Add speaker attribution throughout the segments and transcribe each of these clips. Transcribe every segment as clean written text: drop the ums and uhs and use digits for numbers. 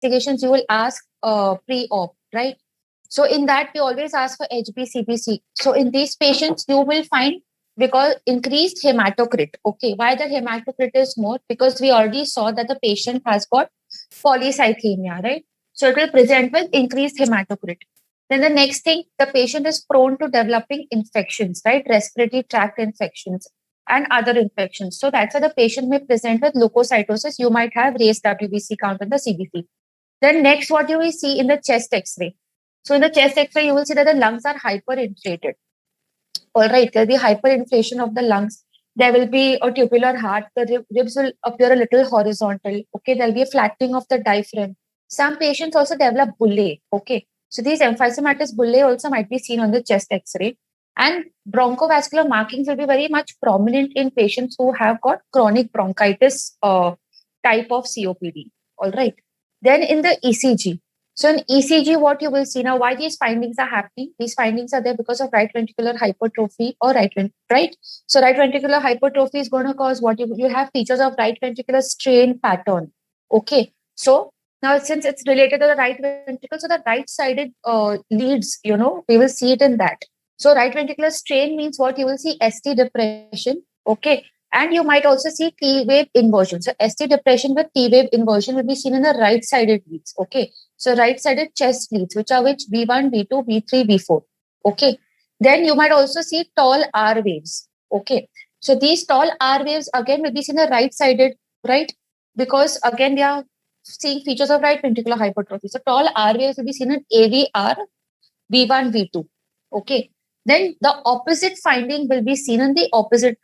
Speaker 1: investigations, you will ask pre-op, right? So in that, we always ask for HbCpC. So in these patients, you will find because increased hematocrit. Okay, why the hematocrit is more? Because we already saw that the patient has got polycythemia, right? So it will present with increased hematocrit. Then the next thing, the patient is prone to developing infections, right? Respiratory tract infections and other infections. So that's why the patient may present with leukocytosis. You might have raised WBC count in the CBC. Then next, what you will see in the chest X-ray. So in the chest X-ray, you will see that the lungs are hyperinflated. All right, there'll be hyperinflation of the lungs. There will be a tubular heart. The ribs will appear a little horizontal. Okay, there'll be a flattening of the diaphragm. Some patients also develop bullae. Okay, so these emphysematous bullae also might be seen on the chest X-ray. And bronchovascular markings will be very much prominent in patients who have got chronic bronchitis type of COPD. All right. Then in the ECG. So in ECG, what you will see now, why these findings are happening? These findings are there because of right ventricular hypertrophy or right? So right ventricular hypertrophy is going to cause what you have features of right ventricular strain pattern. Okay. So now since it's related to the right ventricle, so the right-sided leads, we will see it in that. So right ventricular strain means what? You will see ST depression. Okay. And you might also see T-wave inversion. So ST depression with T-wave inversion will be seen in the right-sided leads. Okay. So right-sided chest leads, which are V1, V2, V3, V4. Okay. Then you might also see tall R waves. Okay. So these tall R waves again will be seen in the right-sided, right? Because again, they are seeing features of right ventricular hypertrophy. So tall R waves will be seen in AVR, V1, V2. Okay. Then the opposite finding will be seen in the opposite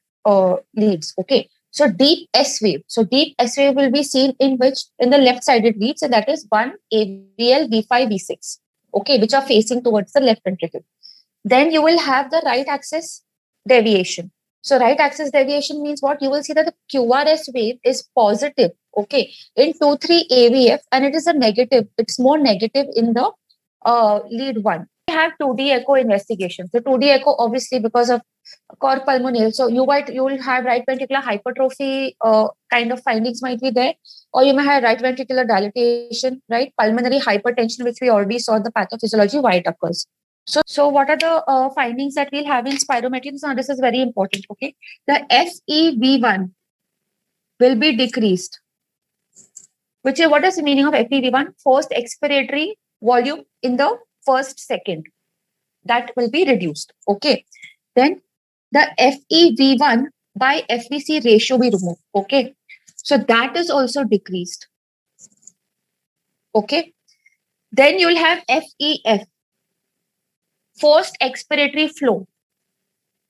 Speaker 1: leads. Okay. So deep S wave. So deep S wave will be seen in the left-sided leads, and that is 1 AVL, V5, V6. Okay, which are facing towards the left ventricle. Then you will have the right axis deviation. So right axis deviation means what? You will see that the QRS wave is positive. Okay, in 2,3 AVF, and it is a negative. It's more negative in the lead 1. We have 2D echo investigation. So 2D echo, obviously, because of cor pulmonale. So you will have right ventricular hypertrophy kind of findings might be there, or you may have right ventricular dilatation, right? Pulmonary hypertension, which we already saw in the pathophysiology, why it occurs. So what are the findings that we'll have in spirometry? Now this is very important. Okay, the FEV1 will be decreased. Which is what is the meaning of FEV1? Forced expiratory volume in the first second. That will be reduced. Okay. Then the FEV1 by FVC ratio we remove. Okay. So that is also decreased. Okay. Then you will have FEF, forced expiratory flow.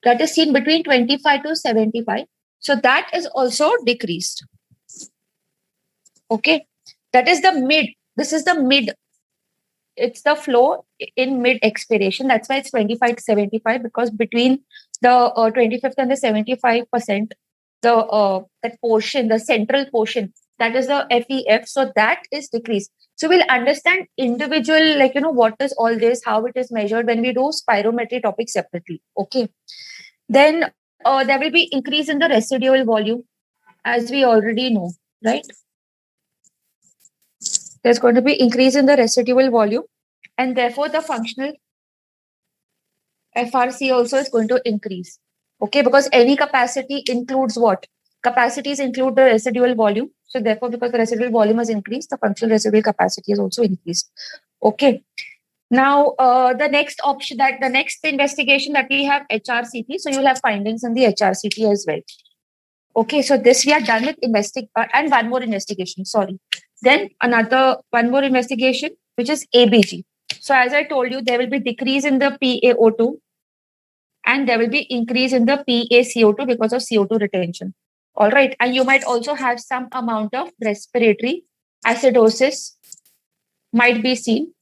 Speaker 1: That is seen between 25 to 75. So that is also decreased. Okay. That is the mid. This is the mid. It's the flow in mid expiration. That's why it's 25 to 75, because between the 25th and the 75%, that portion, the central portion, that is the FEF. So that is decreased. So we'll understand individual, what is all this, how it is measured when we do spirometry topic separately. Okay. Then there will be increase in the residual volume, as we already know, right? There's going to be increase in the residual volume, and therefore the functional FRC also is going to increase. Okay, because any capacity includes what? Capacities include the residual volume. So therefore, because the residual volume has increased, the functional residual capacity has also increased. Okay. Now, the next option, that the next investigation that we have HRCT. So you'll have findings in the HRCT as well. Okay, so this we are done with and one more investigation. Sorry. Then one more investigation, which is ABG. So as I told you, there will be decrease in the PaO2, and there will be increase in the PaCO2 because of CO2 retention. All right, and you might also have some amount of respiratory acidosis might be seen,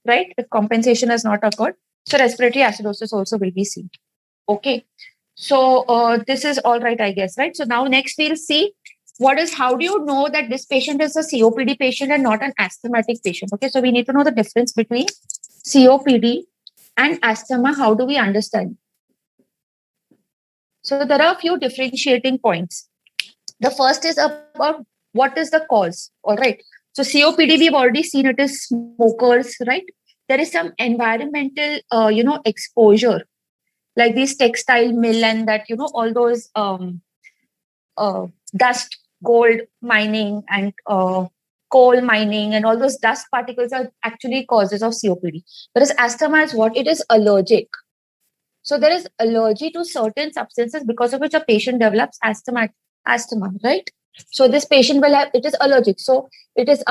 Speaker 1: right? If compensation has not occurred, so respiratory acidosis also will be seen. Okay, so this is all right, I guess, right? So now next we'll see how do you know that this patient is a COPD patient and not an asthmatic patient? Okay, so we need to know the difference between COPD and asthma. How do we understand? So there are a few differentiating points. The first is about what is the cause. All right. So COPD, we've already seen it is smokers, right? There is some environmental, exposure, like these textile mill and that, all those dust, gold mining and coal mining and all those dust particles are actually causes of COPD. Whereas asthma is what? It is allergic. So there is allergy to certain substances because of which a patient develops asthma, right? So this patient will have, it is allergic. So it is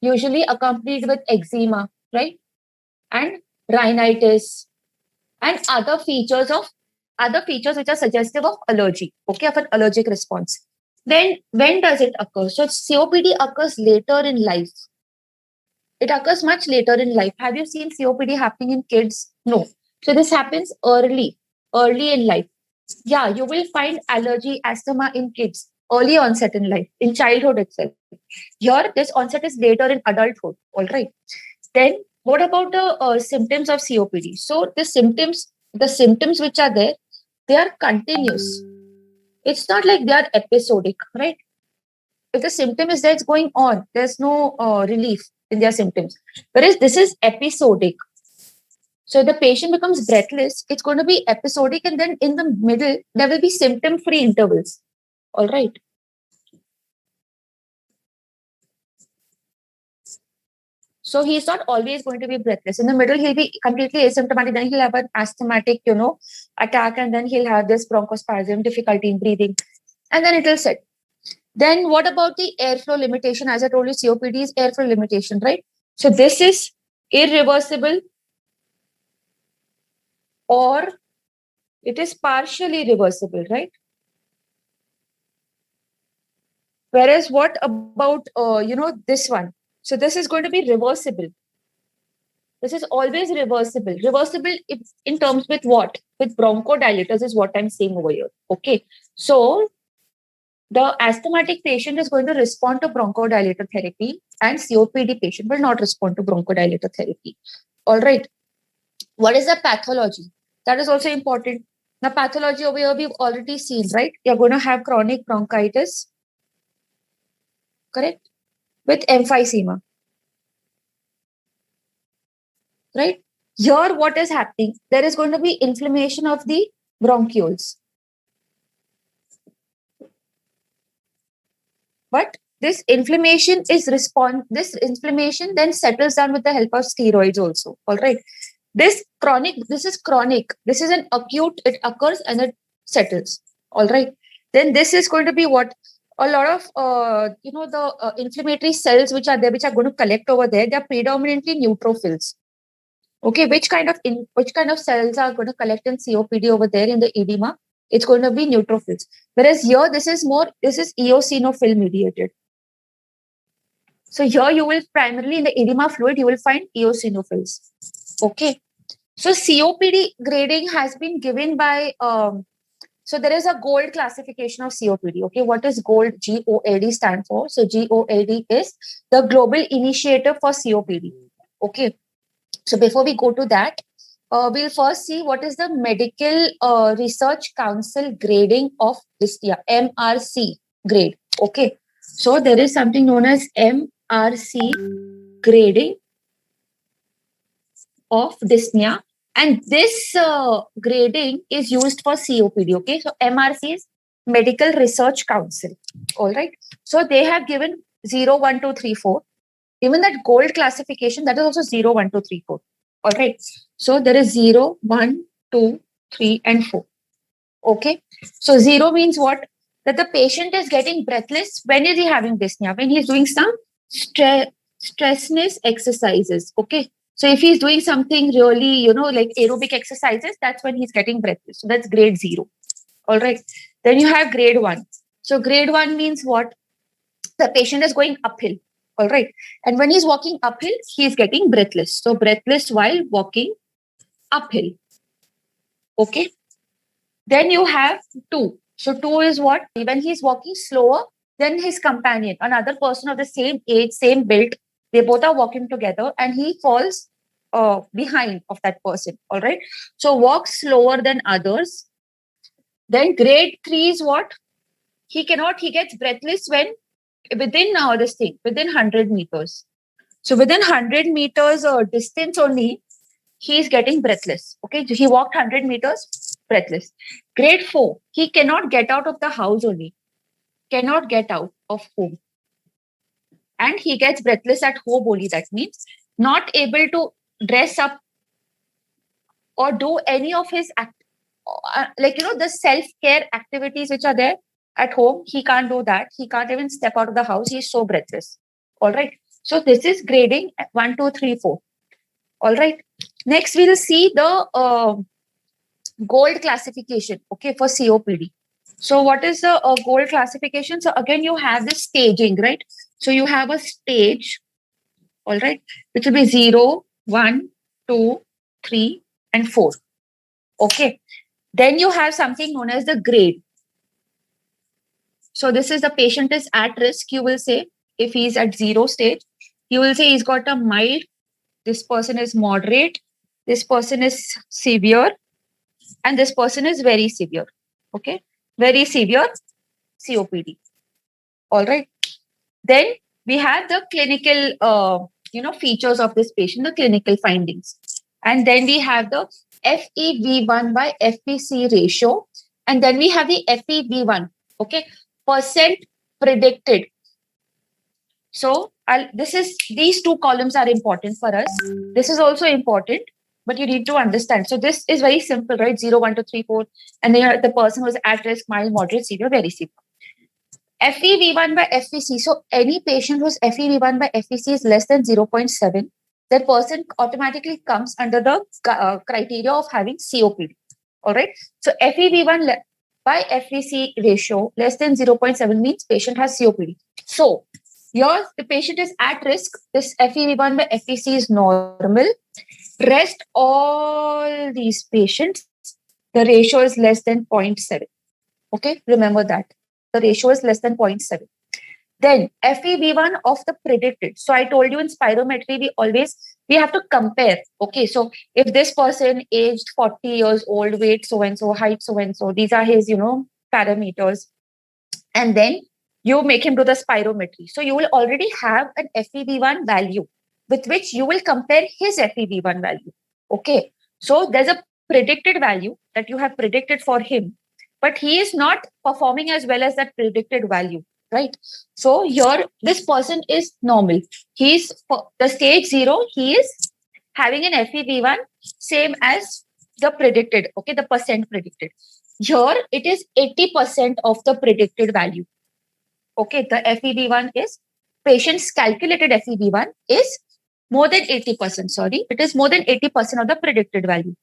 Speaker 1: usually accompanied with eczema, right? And rhinitis and other features which are suggestive of allergy, okay, of an allergic response. Then when does it occur? So COPD occurs later in life. It occurs much later in life. Have you seen COPD happening in kids? No. So this happens early in life. Yeah, you will find allergy, asthma in kids, early onset in life, in childhood itself. Here, this onset is later in adulthood. All right. Then, what about the symptoms of COPD? So the symptoms which are there, they are continuous. It's not like they are episodic, right? If the symptom is there, it's going on. There's no relief in their symptoms. Whereas this is episodic. So the patient becomes breathless. It's going to be episodic, and then in the middle, there will be symptom-free intervals. All right. So he's not always going to be breathless. In the middle, he'll be completely asymptomatic. Then he'll have an asthmatic, attack, and then he'll have this bronchospasm, difficulty in breathing, and then it will set. Then what about the airflow limitation? As I told you, COPD is airflow limitation, right? So this is irreversible or it is partially reversible, right? Whereas what about, this one? So this is going to be reversible. This is always reversible. Reversible in terms with what? With bronchodilators is what I'm saying over here. Okay. So the asthmatic patient is going to respond to bronchodilator therapy and COPD patient will not respond to bronchodilator therapy. All right. What is the pathology? That is also important. Now, pathology over here we've already seen, right? You're going to have chronic bronchitis, correct? With emphysema, right? Here, what is happening? There is going to be inflammation of the bronchioles. But this inflammation then settles down with the help of steroids also. All right. This is chronic. This is an acute, it occurs and it settles. All right. Then this is going to be what? A lot of, the inflammatory cells which are there, which are going to collect over there, they're predominantly neutrophils. Okay, which kind of cells are going to collect in COPD over there in the edema? It's going to be neutrophils. Whereas here, this is eosinophil mediated. So here you will primarily in the edema fluid, you will find eosinophils. Okay. So COPD grading has been given by, so there is a GOLD classification of COPD. Okay. What is GOLD? GOLD stand for? So GOLD is the Global Initiative for COPD. Okay. So before we go to that, we'll first see what is the Medical Research Council grading of dyspnea, MRC grade. Okay. So there is something known as MRC grading of dyspnea. And this grading is used for COPD. Okay. So MRC is Medical Research Council. All right. So they have given 0, 1, 2, 3, 4. Even that GOLD classification, that is also 0, 1, 2, 3, 4. All right. So there is 0, 1, 2, 3, and 4. Okay. So 0 means what? That the patient is getting breathless. When is he having dyspnea? When he is doing some stressness exercises. Okay. So if he's doing something really, like aerobic exercises, that's when he's getting breathless. So that's grade 0. All right. Then you have grade 1. So grade 1 means what? The patient is going uphill. All right. And when he's walking uphill, he's getting breathless. So breathless while walking uphill. Okay. Then you have 2. So 2 is what? When he's walking slower than his companion, another person of the same age, same build, they both are walking together and he falls behind of that person. All right. So walk slower than others. Then grade 3 is what? he gets breathless when within within 100 meters. So within 100 meters distance only, he's getting breathless. Okay, he walked 100 meters, breathless. Grade 4, he cannot get out of the house only, cannot get out of home. And he gets breathless at home only. That means not able to dress up or do any of his the self-care activities which are there at home. He can't do that. He can't even step out of the house. He's so breathless. All right. So this is grading 1, 2, 3, 4. All right. Next, we'll see the gold classification, okay, for COPD. So what is the gold classification? So again, you have the staging, right? So you have a stage, all right, which will be 0, 1, 2, 3, and 4. Okay. Then you have something known as the grade. So this is the patient is at risk, you will say. If he's at 0 stage, you will say he's got a mild, this person is moderate, this person is severe, and this person is very severe. Okay, very severe COPD. All right. Then we have the clinical, features of this patient, the clinical findings. And then we have the FEV1 by FVC ratio. And then we have the FEV1, okay, percent predicted. So these two columns are important for us. This is also important, but you need to understand. So this is very simple, right? 0, 1, 2, 3, 4. And then the person who is at risk, mild, moderate, severe, very severe. FEV1 by FVC. So any patient whose FEV1 by FVC is less than 0.7, that person automatically comes under the criteria of having COPD. All right. So FEV1 by FVC ratio less than 0.7 means patient has COPD. So here the patient is at risk. This FEV1 by FVC is normal. Rest all these patients, the ratio is less than 0.7. Okay, remember that. The ratio is less than 0.7. Then FEV1 of the predicted. So I told you in spirometry, we have to compare. Okay, so if this person aged 40 years old, weight so-and-so, height so-and-so, these are his, parameters. And then you make him do the spirometry. So you will already have an FEV1 value with which you will compare his FEV1 value. Okay, so there's a predicted value that you have predicted for him, but he is not performing as well as that predicted value, right? So here, this person is normal. He's the stage 0, he is having an FEV1 same as the predicted, okay, the percent predicted. Here, it is 80% of the predicted value. Okay, the FEV1 is, patient's calculated FEV1 is more than 80%, sorry. It is more than 80% of the predicted value.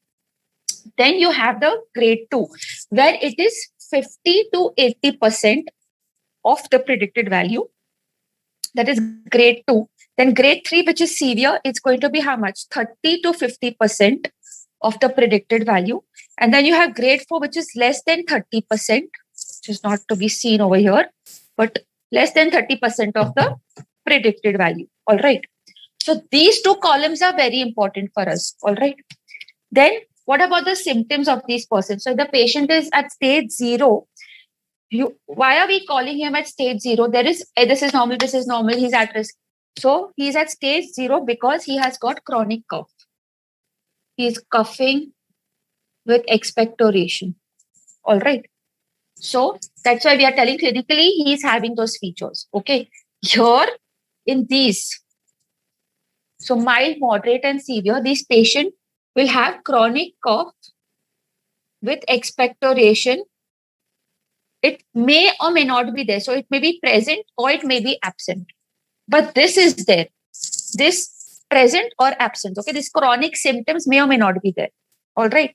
Speaker 1: Then you have the grade 2, where it is 50 to 80% of the predicted value. That is grade 2. Then grade 3, which is severe, it's going to be how much? 30 to 50% of the predicted value. And then you have grade 4, which is less than 30%, which is not to be seen over here, but less than 30% of the predicted value. All right. So these two columns are very important for us. All right. Then what about the symptoms of these persons? So the patient is at stage 0. Why are we calling him at stage 0? This is normal, he's at risk. So he's at stage 0 because he has got chronic cough. He's coughing with expectoration. All right. So that's why we are telling clinically he's having those features. Okay. Here in these, so mild, moderate, and severe, these patients will have chronic cough with expectoration. It may or may not be there. So it may be present or it may be absent. But this is there. This present or absent. Okay, these chronic symptoms may or may not be there. All right.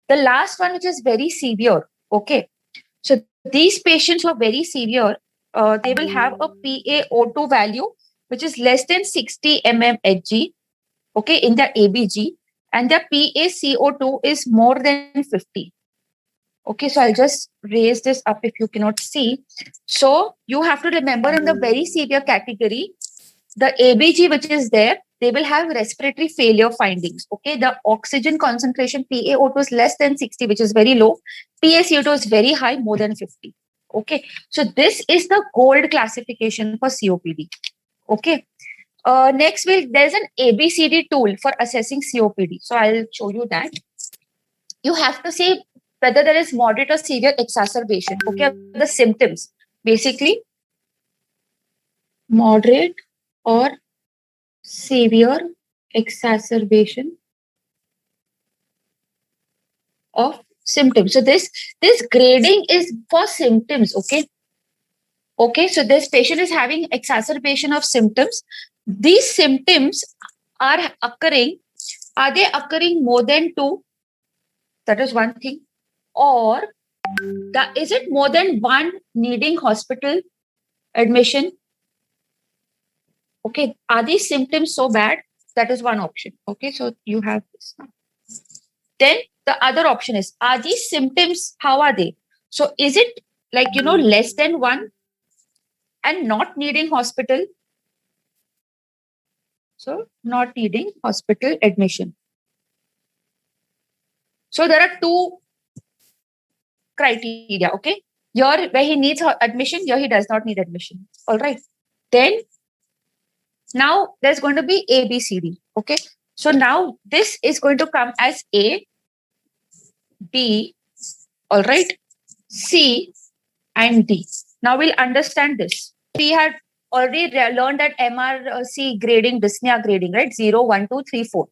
Speaker 1: The last one, which is very severe. Okay. So these patients who are very severe, they will have a PaO2 value, which is less than 60 mmHg. Okay, in their ABG. And their PaCO2 is more than 50. Okay, so I'll just raise this up if you cannot see. So you have to remember in the very severe category, the ABG which is there, they will have respiratory failure findings. Okay, the oxygen concentration PaO2 is less than 60, which is very low. PaCO2 is very high, more than 50. Okay, so this is the gold classification for COPD. Okay. Next, there's an ABCD tool for assessing COPD. So I'll show you that. You have to see whether there is moderate or severe exacerbation. Okay, the symptoms. Basically, moderate or severe exacerbation of symptoms. So this grading is for symptoms. Okay. Okay, so this patient is having exacerbation of symptoms. These symptoms are occurring. Are they occurring more than 2? That is one thing. Or is it more than 1 needing hospital admission? Okay, are these symptoms so bad? That is one option. Okay, so you have this. Then the other option is, are these symptoms, how are they? So is it like, less than 1 and not needing hospital? So not needing hospital admission. So there are 2 criteria, okay? Here where he needs admission, here he does not need admission. All right. Then now there's going to be A, B, C, D. Okay. So now this is going to come as A, B, all right, C, and D. Now we'll understand this. We had already learned that MRC grading, dyspnea grading, right? 0, 1, 2, 3, 4.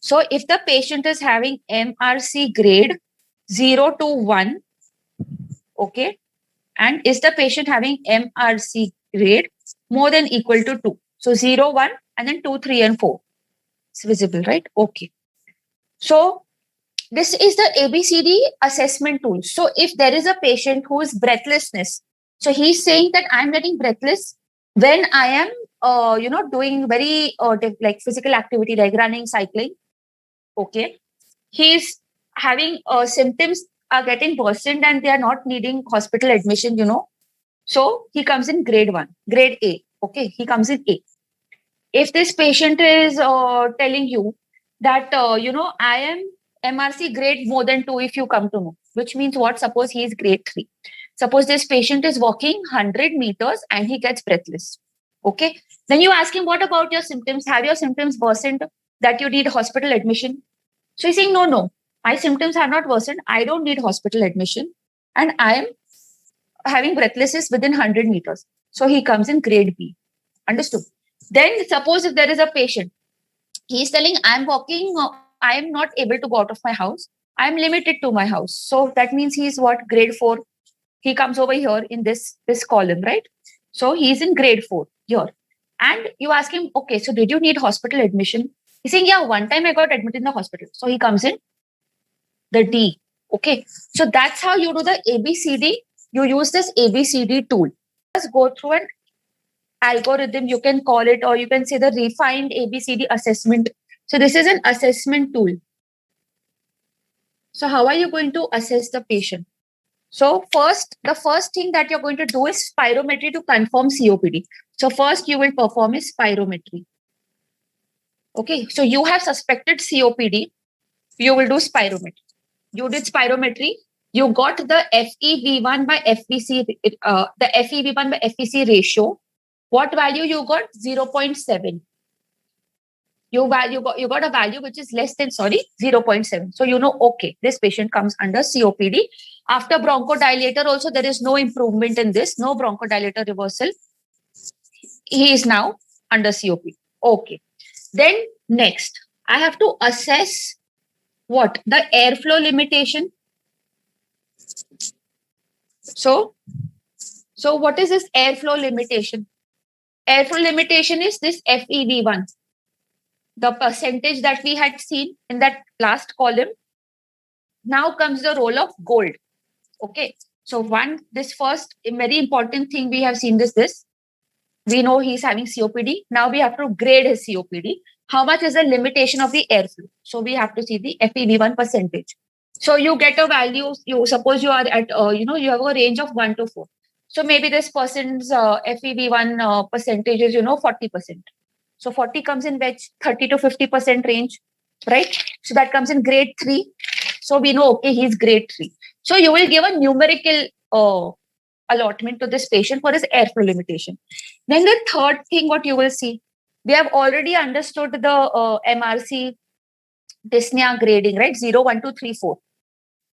Speaker 1: So if the patient is having MRC grade 0 to 1, okay, and is the patient having MRC grade more than equal to 2? So 0, 1, and then 2, 3, and 4. It's visible, right? Okay. So this is the ABCD assessment tool. So if there is a patient who is breathlessness, so he's saying that I'm getting breathless when I am, doing very like physical activity like running, cycling. Okay. He's having symptoms are getting worsened and they are not needing hospital admission, So he comes in grade 1, grade A. Okay. He comes in A. If this patient is telling you that, I am MRC grade more than 2 if you come to know, which means what? Suppose he is grade 3. Suppose this patient is walking 100 meters and he gets breathless. Okay. Then you ask him, what about your symptoms? Have your symptoms worsened that you need hospital admission? So he's saying, no, my symptoms have not worsened. I don't need hospital admission. And I am having breathlessness within 100 meters. So he comes in grade B. Understood? Then suppose if there is a patient, he's telling, I'm walking, I am not able to go out of my house. I'm limited to my house. So that means he's what? Grade 4. He comes over here in this column, right? So he's in grade 4 here. And you ask him, okay, so did you need hospital admission? He's saying, yeah, one time I got admitted in the hospital. So he comes in the D. Okay. So that's how you do the ABCD. You use this ABCD tool. Just go through an algorithm, you can call it, or you can say the refined ABCD assessment. So this is an assessment tool. So how are you going to assess the patient? So the first thing that you're going to do is spirometry to confirm COPD. So first you will perform a spirometry. Okay, so you have suspected COPD, you will do spirometry. You did spirometry, you got the FEV1 by FVC, the FEV1 by FVC ratio. What value you got? 0.7. You got a value which is less than 0.7. So okay, this patient comes under COPD. After bronchodilator also there is no improvement in this, no bronchodilator reversal. He is now under COPD. Okay. Then next, I have to assess what? The airflow limitation. So what is this airflow limitation? Airflow limitation is this FEV1. The percentage that we had seen in that last column. Now comes the role of gold. Okay. So this first very important thing we have seen this. We know he's having COPD. Now we have to grade his COPD. How much is the limitation of the airflow? So we have to see the FEV1 percentage. So you get a value. You suppose you are at, you have a range of 1 to 4. So maybe this person's FEV1 percentage is, 40%. So 40 comes in which 30 to 50% range, right? So that comes in grade 3. So we know, okay, he's grade 3. So you will give a numerical allotment to this patient for his airflow limitation. Then the third thing, what you will see, we have already understood the MRC dyspnea grading, right? 0, 1, 2, 3, 4.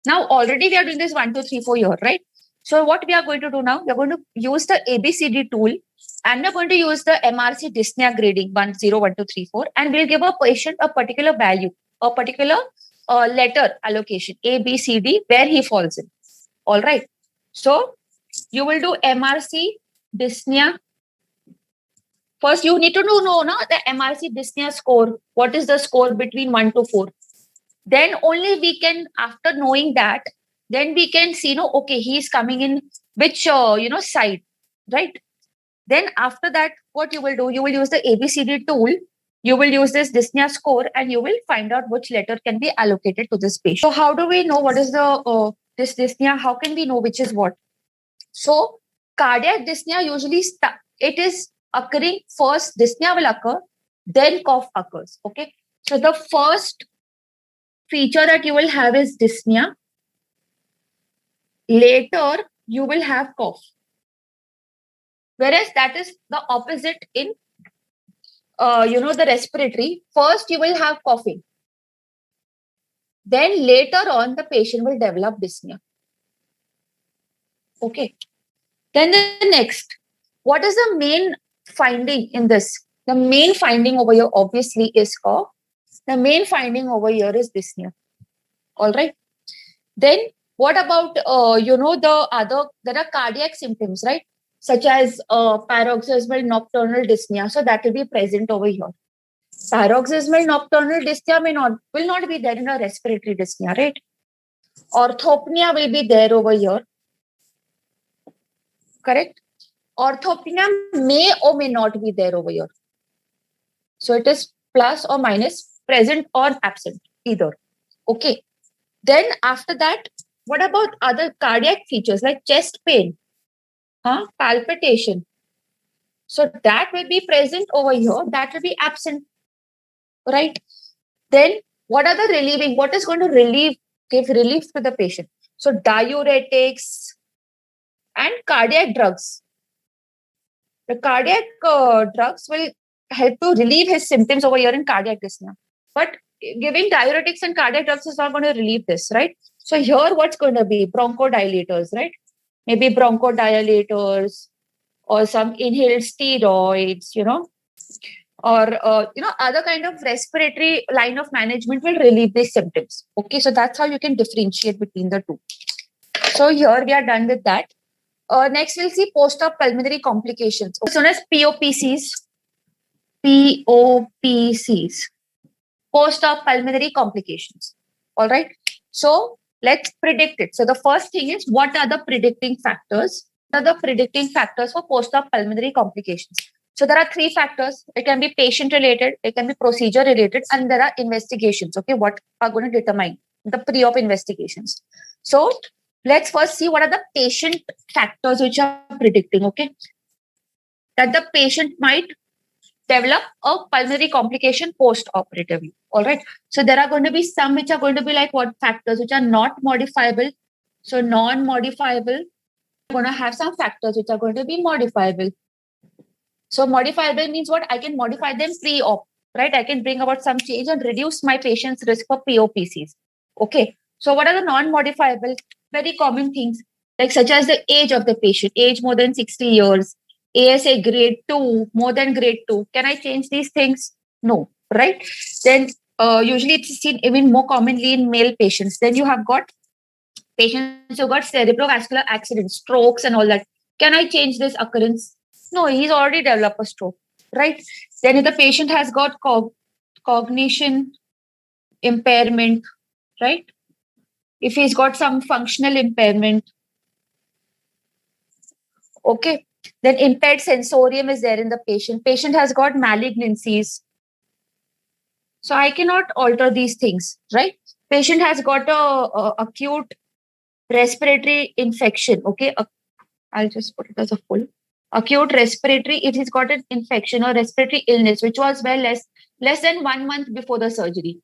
Speaker 1: Now already we are doing this 1, 2, 3, 4 here, right? So what we are going to do now, we are going to use the ABCD tool, and we're going to use the MRC dyspnea grading 1, 0, 1, 2, 3, 4, and we'll give a patient a particular value, a particular letter allocation, A, B, C, D, where he falls in. All right. So you will do MRC dyspnea. First, you need to know the MRC dyspnea score. What is the score between 1 to 4? Then only we can, after knowing that, then we can see, okay, he's coming in which, side, right? Then after that, what you will do, you will use the ABCD tool. You will use this dyspnea score and you will find out which letter can be allocated to this patient. So how do we know what is the this dyspnea? How can we know which is what? So cardiac dyspnea usually it is occurring first. Dyspnea will occur, then cough occurs. Okay. So the first feature that you will have is dyspnea. Later, you will have cough. Whereas that is the opposite in, the respiratory. First, you will have coughing. Then later on, the patient will develop dyspnea. Okay. Then the next, what is the main finding in this? The main finding over here, obviously, is cough. The main finding over here is dyspnea. All right. Then what about, the other, there are cardiac symptoms, right? Such as paroxysmal nocturnal dyspnea. So that will be present over here. Paroxysmal nocturnal dyspnea will not be there in a respiratory dyspnea, right? Orthopnea will be there over here. Correct? Orthopnea may or may not be there over here. So it is plus or minus, present or absent, either. Okay. Then after that, what about other cardiac features like chest pain, palpitation? So that will be present over here. That will be absent, right? Then what are the relieving? What is going to give relief to the patient? So diuretics and cardiac drugs. The cardiac drugs will help to relieve his symptoms over here in cardiac dyspnea. But giving diuretics and cardiac drugs is not going to relieve this, right? So here what's going to be? Bronchodilators, right? Maybe bronchodilators or some inhaled steroids, or, other kind of respiratory line of management will relieve these symptoms. Okay, so that's how you can differentiate between the two. So here we are done with that. Next, we'll see post-op pulmonary complications. As soon as POPCs, post-op pulmonary complications. All right. So let's predict it. So the first thing is, what are the predicting factors? What are the predicting factors for post-op pulmonary complications? So there are 3 factors. It can be patient-related, it can be procedure-related, and there are investigations. Okay, what are going to determine the pre-op investigations? So let's first see what are the patient factors which are predicting. Okay, that the patient might develop a pulmonary complication post-operatively. All right. So there are going to be some which are going to be like what factors which are not modifiable. So non-modifiable. We're going to have some factors which are going to be modifiable. So modifiable means what? I can modify them pre-op, right? I can bring about some change and reduce my patient's risk for POPCs. Okay. So what are the non-modifiable? Very common things like such as the age of the patient, age more than 60 years, ASA grade 2, more than grade 2. Can I change these things? No, right? Then usually it's seen even more commonly in male patients. Then you have got patients who got cerebrovascular accidents, strokes and all that. Can I change this occurrence? No, he's already developed a stroke, right? Then if the patient has got cognition impairment, right? If he's got some functional impairment, okay. Then impaired sensorium is there in the patient. Patient has got malignancies. So I cannot alter these things, right? Patient has got a acute respiratory infection, okay? I'll just put it as a full. Acute respiratory, it has got an infection or respiratory illness, which was less than 1 month before the surgery.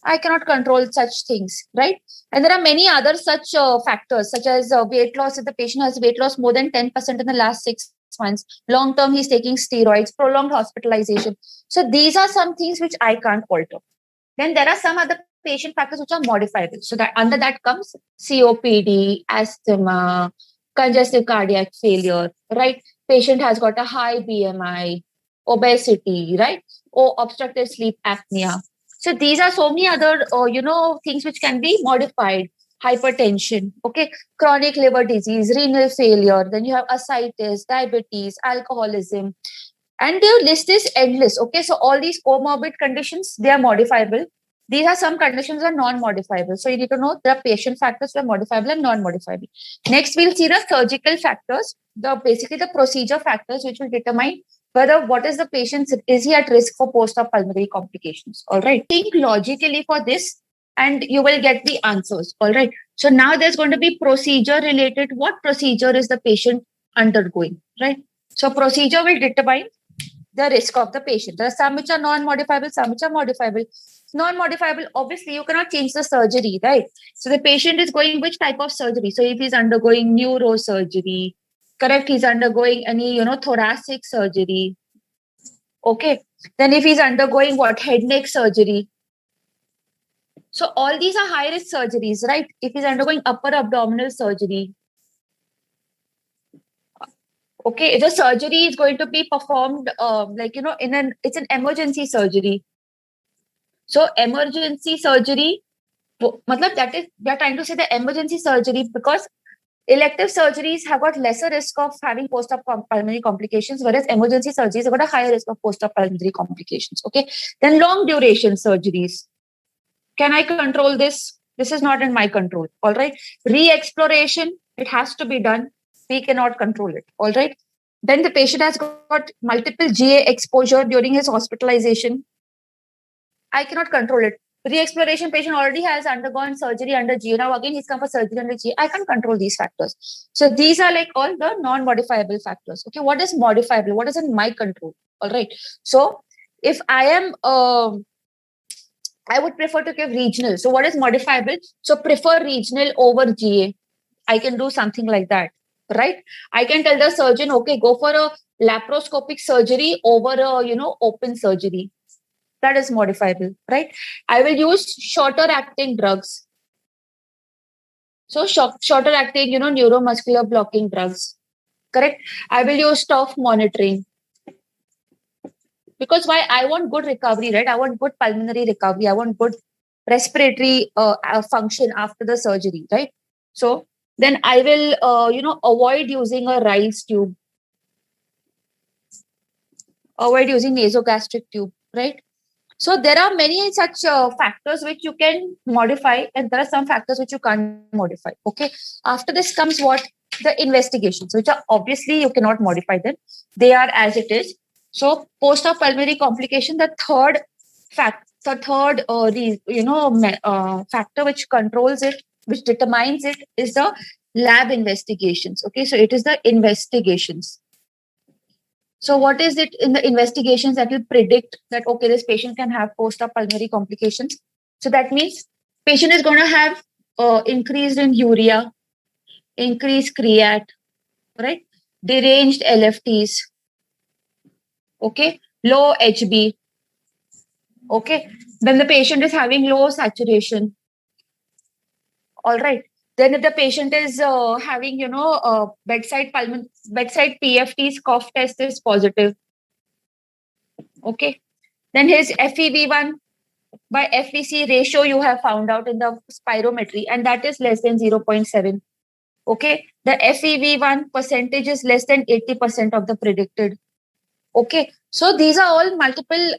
Speaker 1: I cannot control such things, right? And there are many other such factors, such as weight loss. If the patient has weight loss more than 10% in the last 6 months, long term, he's taking steroids, prolonged hospitalization. So these are some things which I can't alter. Then there are some other patient factors which are modifiable. So that under that comes COPD, asthma, congestive cardiac failure, right? Patient has got a high BMI, obesity, right? Or obstructive sleep apnea. So these are so many other, things which can be modified. Hypertension, okay, chronic liver disease, renal failure. Then you have ascites, diabetes, alcoholism, and their list is endless. Okay, so all these comorbid conditions, they are modifiable. These are some conditions are non-modifiable. So you need to know there are patient factors that are modifiable and non-modifiable. Next, we'll see the surgical factors, the basically the procedure factors, which will determine whether what is the patient, is he at risk for post-op pulmonary complications. All right. Think logically for this and you will get the answers. All right. So now there's going to be procedure related. What procedure is the patient undergoing? Right. So procedure will determine the risk of the patient. There are some which are non-modifiable, some which are modifiable. Non-modifiable, obviously, you cannot change the surgery, right? So the patient is going which type of surgery? So if he's undergoing neurosurgery, correct, he's undergoing any, thoracic surgery. Okay. Then if he's undergoing what? Head neck surgery. So all these are high risk surgeries, right? If he's undergoing upper abdominal surgery, okay, the surgery is going to be performed it's an emergency surgery. So emergency surgery, that is, we are trying to say the emergency surgery because elective surgeries have got lesser risk of having post-op pulmonary complications, whereas emergency surgeries have got a higher risk of post-op pulmonary complications. Okay, then long duration surgeries. Can I control this? This is not in my control. All right, re-exploration, it has to be done. We cannot control it. All right. Then the patient has got multiple GA exposure during his hospitalization. I cannot control it. Re-exploration patient already has undergone surgery under GA. Now again, he's come for surgery under GA. I can't control these factors. So these are like all the non-modifiable factors. Okay, what is modifiable? What is in my control? All right. So if I am, I would prefer to give regional. So what is modifiable? So prefer regional over GA. I can do something like that, right? I can tell the surgeon, okay, go for a laparoscopic surgery over a, open surgery. That is modifiable, right? I will use shorter acting drugs. So shorter acting, neuromuscular blocking drugs, correct? I will use tough monitoring. Because why? I want good recovery, right? I want good pulmonary recovery. I want good respiratory function after the surgery, right? So then I will, avoid using a Riles tube. Avoid using nasogastric tube, right? So there are many such factors which you can modify, and there are some factors which you can't modify. Okay. After this comes what? The investigations, which are obviously you cannot modify them. They are as it is. So post-op pulmonary complication, the third factor which controls it, which determines it, is the lab investigations. Okay. So it is the investigations. So what is it in the investigations that will predict that, okay, this patient can have post-op pulmonary complications? So that means patient is going to have increase in urea, increased creat, right? Deranged LFTs, okay? Low HB, okay? Then the patient is having low saturation, all right? Then if the patient is having, bedside PFTs, cough test is positive, okay? Then his FEV1 by FVC ratio you have found out in the spirometry, and that is less than 0.7. Okay, the FEV1 percentage is less than 80% of the predicted. Okay, so these are all multiple,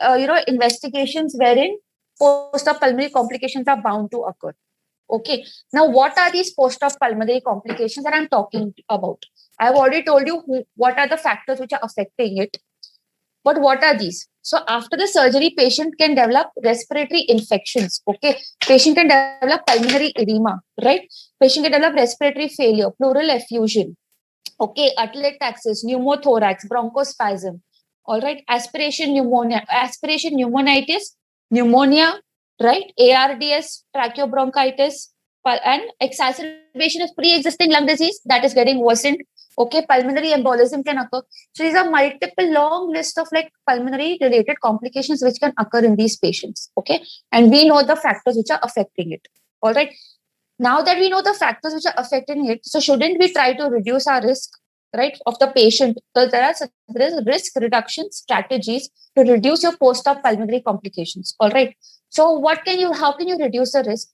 Speaker 1: investigations wherein post-op pulmonary complications are bound to occur. Okay, now what are these post-op pulmonary complications that I'm talking about? I've already told you what are the factors which are affecting it. But what are these? So after the surgery, patient can develop respiratory infections. Okay, patient can develop pulmonary edema, right? Patient can develop respiratory failure, pleural effusion. Okay, atelectasis, pneumothorax, bronchospasm. All right, aspiration pneumonitis, pneumonia, right? ARDS, tracheobronchitis, and exacerbation of pre-existing lung disease that is getting worsened. Okay, pulmonary embolism can occur. So these are multiple long list of like pulmonary related complications which can occur in these patients. Okay, and we know the factors which are affecting it. All right. Now that we know the factors which are affecting it, so shouldn't we try to reduce our risk, right, of the patient? So there is risk reduction strategies to reduce your post-op pulmonary complications. All right. So how can you reduce the risk?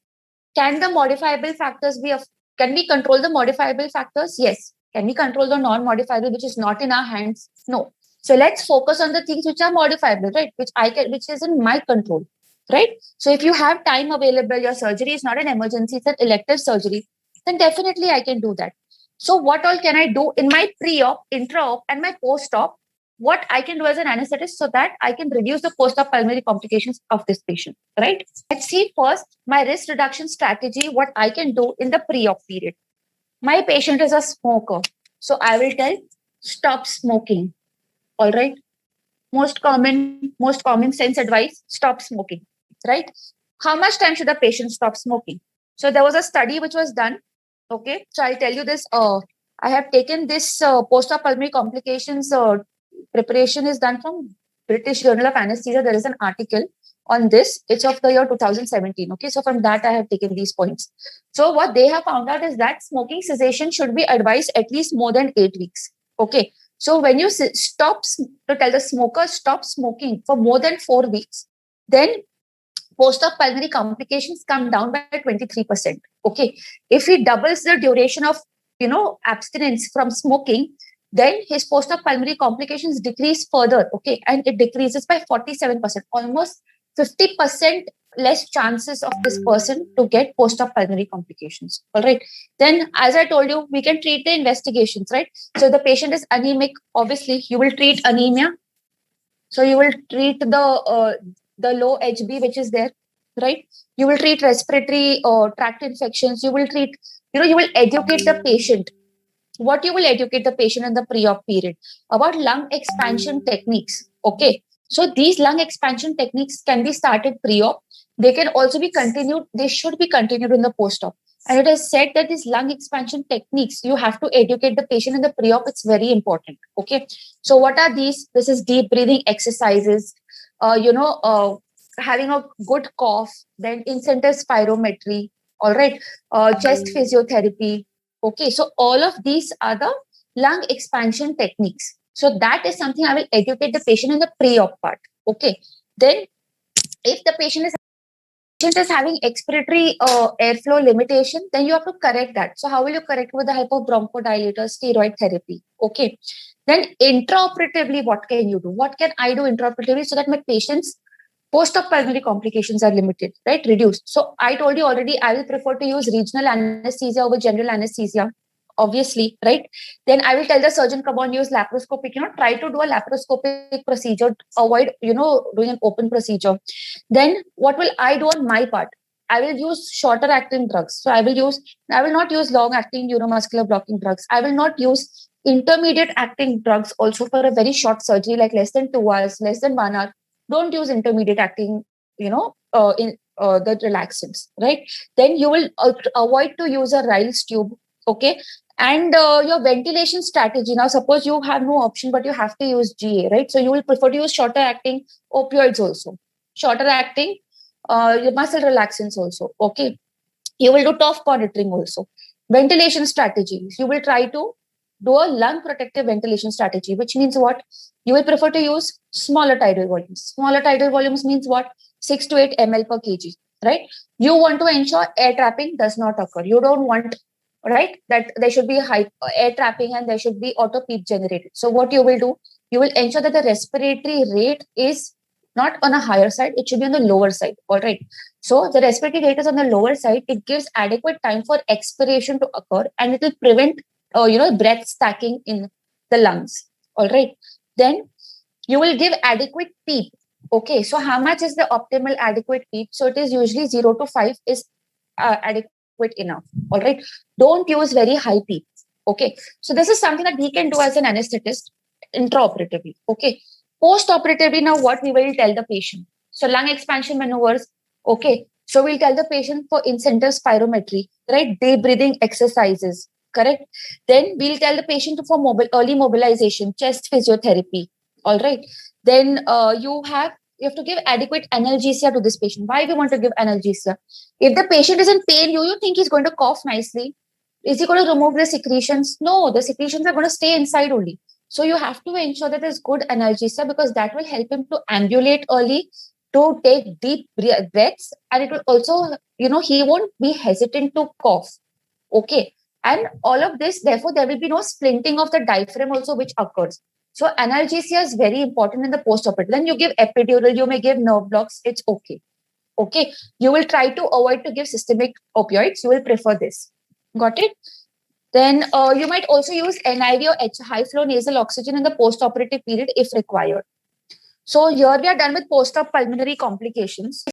Speaker 1: Can the modifiable factors be of, can we control the modifiable factors? Yes. Can we control the non-modifiable, which is not in our hands? No. So let's focus on the things which are modifiable, right? Which is in my control, right? So if you have time available, your surgery is not an emergency, it's an elective surgery, then definitely I can do that. So what all can I do in my pre-op, intra-op, and my post-op? What I can do as an anesthetist so that I can reduce the post-op pulmonary complications of this patient, right? Let's see first my risk reduction strategy, what I can do in the pre-op period. My patient is a smoker. So I will tell, stop smoking. All right. Most common sense advice, stop smoking. Right. How much time should the patient stop smoking? So there was a study which was done. Okay. So I'll tell you this. I have taken this post-op pulmonary complications preparation is done from British Journal of Anesthesia. There is an article on this. It's of the year 2017. Okay. So from that, I have taken these points. So what they have found out is that smoking cessation should be advised at least more than 8 weeks. Okay. So when you stop to tell the smoker stop smoking for more than 4 weeks, then post-op pulmonary complications come down by 23%. Okay. If he doubles the duration of, abstinence from smoking, then his post-op pulmonary complications decrease further. Okay. And it decreases by 47%, almost 50% less chances of this person to get post-op pulmonary complications. All right. Then, as I told you, we can treat the investigations, right? So the patient is anemic. Obviously, you will treat anemia. So you will treat the low HB which is there, right? You will treat respiratory tract infections. You will treat, you will educate the patient. What you will educate the patient in the pre-op period about lung expansion techniques. Okay. So these lung expansion techniques can be started pre-op. They can also be continued. They should be continued in the post-op. And it is said that these lung expansion techniques, you have to educate the patient in the pre-op. It's very important. Okay. So what are these? This is deep breathing exercises, having a good cough, then incentive spirometry, all right, chest physiotherapy. Okay. So all of these are the lung expansion techniques. So that is something I will educate the patient in the pre-op part. Okay. Then if the patient is having expiratory airflow limitation, then you have to correct that. So how will you correct? With the help of bronchodilator, steroid therapy. Okay. Then intraoperatively, what can you do? What can I do intraoperatively so that my patients post-op pulmonary complications are limited, right? Reduced. So I told you already, I will prefer to use regional anesthesia over general anesthesia, obviously, right? Then I will tell the surgeon, come on, use laparoscopic, try to do a laparoscopic procedure, avoid, doing an open procedure. Then what will I do on my part? I will use shorter acting drugs. So I will not use long acting neuromuscular blocking drugs. I will not use intermediate acting drugs also for a very short surgery, like less than 2 hours, less than 1 hour. Don't use intermediate acting, in the relaxants, right? Then you will avoid to use a Riles tube. Okay. And your ventilation strategy. Now, suppose you have no option, but you have to use GA, right? So you will prefer to use shorter acting opioids also. Shorter acting muscle relaxants also. Okay. You will do TOF monitoring also. Ventilation strategies. You will try to do a lung protective ventilation strategy, which means what? You will prefer to use smaller tidal volumes. Smaller tidal volumes means what? 6 to 8 ml per kg, right? You want to ensure air trapping does not occur. You don't want, right, that there should be high air trapping and there should be auto PEEP generated. So what you will do? You will ensure that the respiratory rate is not on a higher side. It should be on the lower side. All right. So the respiratory rate is on the lower side. It gives adequate time for expiration to occur, and it will prevent, breath stacking in the lungs. All right. Then you will give adequate PEEP. Okay. So how much is the optimal adequate PEEP? So it is usually 0 to 5 is adequate enough. All right. Don't use very high PEEP. Okay. So this is something that we can do as an anesthetist intraoperatively. Okay. Post-operatively, now what we will tell the patient. So lung expansion maneuvers, Okay. So we'll tell the patient for in-center spirometry, right? Deep breathing exercises, correct? Then we'll tell the patient for early mobilization, chest physiotherapy. All right. Then you have to give adequate analgesia to this patient. Why we want to give analgesia? If the patient is in pain, you think he's going to cough nicely? Is he going to remove the secretions? No, the secretions are going to stay inside only. So you have to ensure that there's good analgesia because that will help him to ambulate early, to take deep breaths, and it will also, he won't be hesitant to cough. Okay. And all of this, therefore, there will be no splinting of the diaphragm also, which occurs. So analgesia is very important in the post-operative. Then you give epidural, you may give nerve blocks, it's okay. Okay. You will try to avoid to give systemic opioids. You will prefer this. Got it? Then you might also use NIV or high flow nasal oxygen in the post-operative period if required. So here we are done with post-op pulmonary complications.